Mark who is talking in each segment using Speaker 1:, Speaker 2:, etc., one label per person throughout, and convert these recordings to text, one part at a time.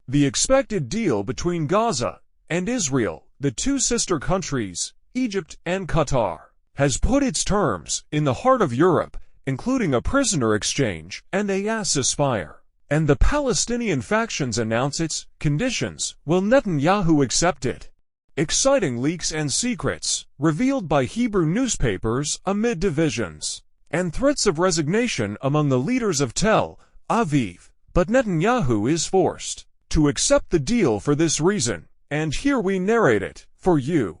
Speaker 1: The expected deal between Gaza and Israel, the two sister countries, Egypt and Qatar, has put its terms in the heart of Europe, including a prisoner exchange and a ceasefire. And the Palestinian factions announce its conditions. Will Netanyahu accept it? Exciting leaks and secrets revealed by Hebrew newspapers amid divisions and threats of resignation among the leaders of Tel Aviv. But Netanyahu is forced to accept the deal for this reason, and here we narrate it for you.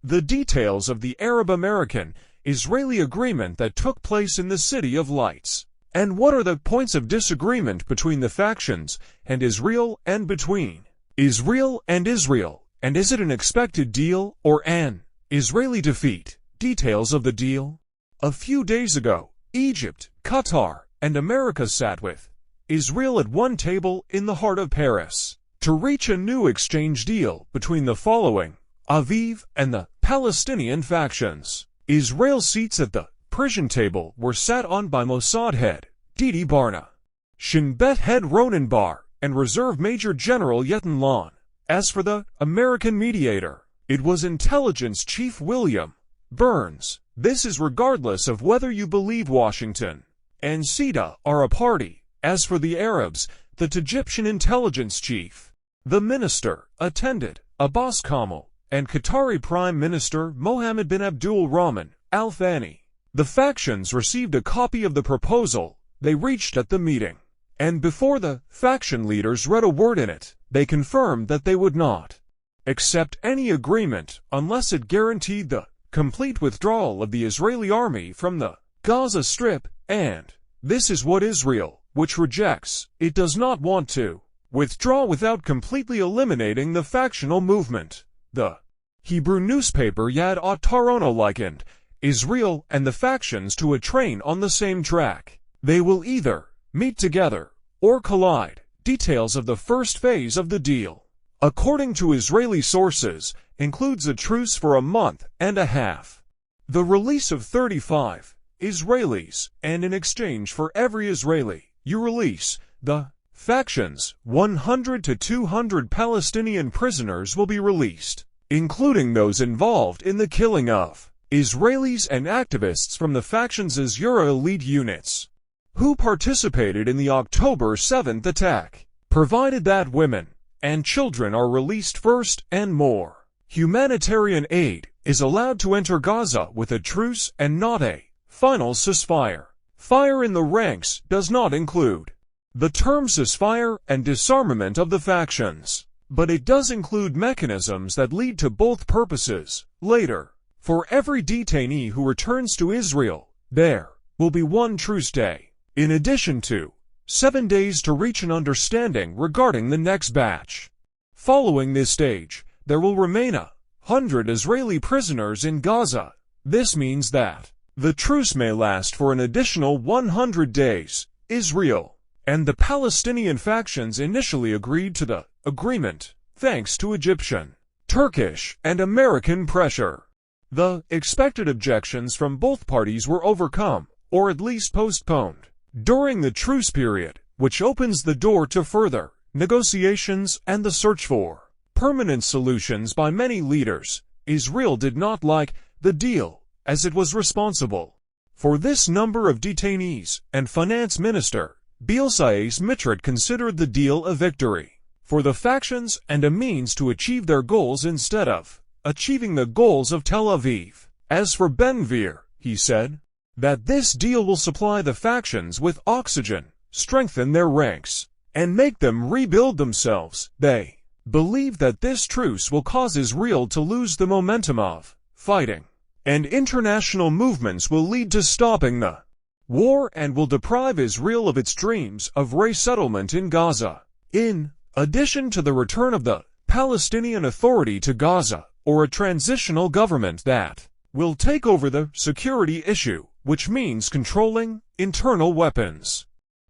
Speaker 1: The details of the Arab-American-Israeli agreement that took place in the City of Lights. And what are the points of disagreement between the factions and Israel and between Israel? And is it an expected deal or an Israeli defeat? Details of the deal. A few days ago, Egypt, Qatar, and America sat with Israel at one table in the heart of Paris to reach a new exchange deal between the following Aviv and the Palestinian factions. Israel's seats at the Persian table were sat on by Mossad head Didi Barna, Shin Bet head Ronan Bar, and Reserve Major General Yeton Lon. As for the American mediator, it was Intelligence Chief William Burns. This is regardless of whether you believe Washington and CETA are a party. As for the Arabs, the Egyptian intelligence chief, the minister, attended Abbas Kamel, and Qatari Prime Minister Mohammed bin Abdul Rahman Al Thani. The factions received a copy of the proposal they reached at the meeting, and before the faction leaders read a word in it, they confirmed that they would not accept any agreement unless it guaranteed the complete withdrawal of the Israeli army from the Gaza Strip, and this is what Israel, which rejects, it does not want to withdraw without completely eliminating the factional movement. The Hebrew newspaper Yad Atarona likened Israel and the factions to a train on the same track. They will either meet together or collide. Details of the first phase of the deal, according to Israeli sources, includes a truce for a month and a half, the release of 35 Israelis, and in exchange for every Israeli you release, the factions, 100 to 200 Palestinian prisoners will be released, including those involved in the killing of Israelis and activists from the factions' Israel elite units, who participated in the October 7th attack, provided that women and children are released first and more. Humanitarian aid is allowed to enter Gaza with a truce and not a final ceasefire. Fire in the ranks does not include the term ceasefire and disarmament of the factions, but it does include mechanisms that lead to both purposes. Later, for every detainee who returns to Israel, there will be one truce day, in addition to 7 days to reach an understanding regarding the next batch. Following this stage, there will remain 100 Israeli prisoners in Gaza. This means that the truce may last for an additional 100 days. Israel and the Palestinian factions initially agreed to the agreement, thanks to Egyptian, Turkish, and American pressure. The expected objections from both parties were overcome, or at least postponed, during the truce period, which opens the door to further negotiations and the search for permanent solutions by many leaders. Israel did not like the deal, as it was responsible for this number of detainees, and Finance Minister Bezalel Smotrich considered the deal a victory for the factions and a means to achieve their goals instead of achieving the goals of Tel Aviv. As for Ben-Gvir, he said that this deal will supply the factions with oxygen, strengthen their ranks, and make them rebuild themselves. They believe that this truce will cause Israel to lose the momentum of fighting, and international movements will lead to stopping the war and will deprive Israel of its dreams of resettlement in Gaza. In addition to the return of the Palestinian Authority to Gaza, or a transitional government that will take over the security issue, which means controlling internal weapons.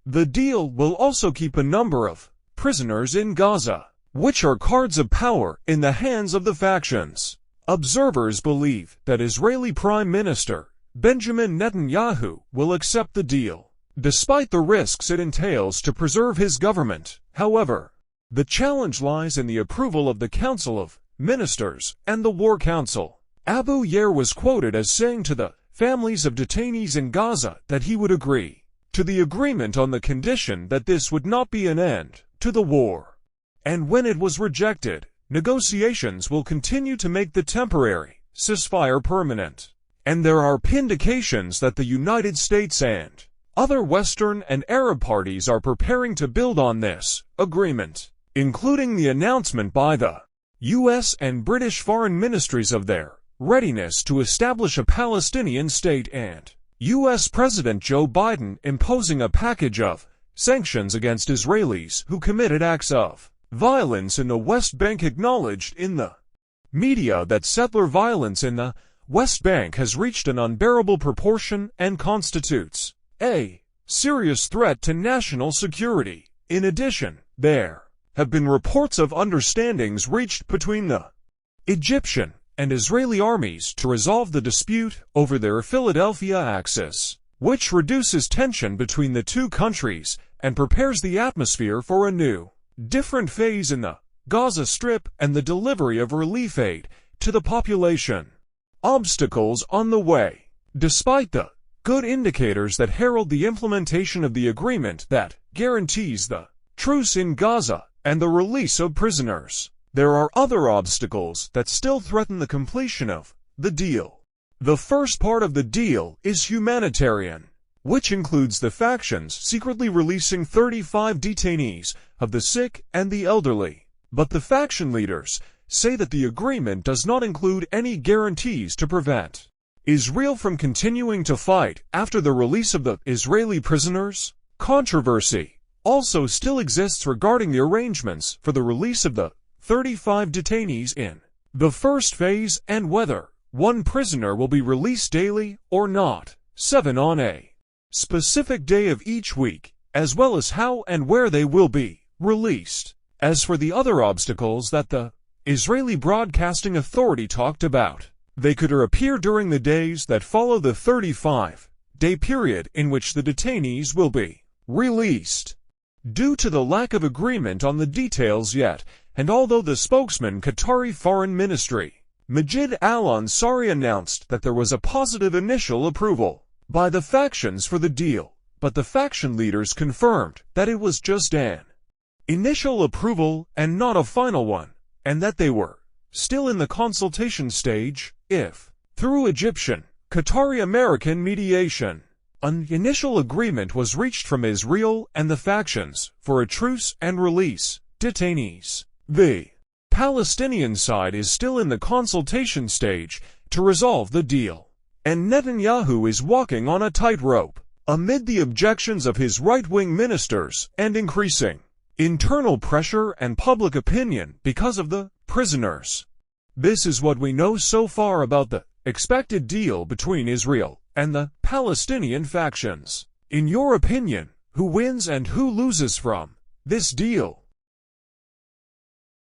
Speaker 1: The deal will also keep a number of prisoners in Gaza, which are cards of power in the hands of the factions. Observers believe that Israeli Prime Minister Benjamin Netanyahu will accept the deal, despite the risks it entails to preserve his government. However, The challenge lies in the approval of the Council of Ministers and the War Council. Abu Yair was quoted as saying to the families of detainees in Gaza that he would agree to the agreement on the condition that this would not be an end to the war. And when it was rejected, negotiations will continue to make the temporary ceasefire permanent. And there are indications that the United States and other Western and Arab parties are preparing to build on this agreement, including the announcement by the U.S. and British foreign ministries of their readiness to establish a Palestinian state, and U.S. President Joe Biden imposing a package of sanctions against Israelis who committed acts of violence in the West Bank. Acknowledged in the media that settler violence in the West Bank has reached an unbearable proportion and constitutes a serious threat to national security. In addition, there have been reports of understandings reached between the Egyptian and Israeli armies to resolve the dispute over their Philadelphia axis, which reduces tension between the two countries and prepares the atmosphere for a new, different phase in the Gaza Strip and the delivery of relief aid to the population. Obstacles on the way. Despite the good indicators that herald the implementation of the agreement that guarantees the truce in Gaza and the release of prisoners, there are other obstacles that still threaten the completion of the deal. The first part of the deal is humanitarian, which includes the factions secretly releasing 35 detainees of the sick and the elderly. But the faction leaders say that the agreement does not include any guarantees to prevent Israel from continuing to fight after the release of the Israeli prisoners. Controversy also still exists regarding the arrangements for the release of the 35 detainees in the first phase and whether one prisoner will be released daily or not, 7 on a specific day of each week, as well as how and where they will be released. As for the other obstacles that the Israeli Broadcasting Authority talked about, they could appear during the days that follow the 35-day period in which the detainees will be released. Due to the lack of agreement on the details yet, and although the spokesman Qatari Foreign Ministry, Majid Al-Ansari, announced that there was a positive initial approval by the factions for the deal, but the faction leaders confirmed that it was just an initial approval and not a final one, and that they were still in the consultation stage. If, through Egyptian, Qatari-American mediation, an initial agreement was reached from Israel and the factions for a truce and release detainees, the Palestinian side is still in the consultation stage to resolve the deal, and Netanyahu is walking on a tightrope amid the objections of his right-wing ministers and increasing internal pressure and public opinion because of the prisoners. This is what we know so far about the expected deal between Israel and the Palestinian factions. In your opinion, who wins and who loses from this deal?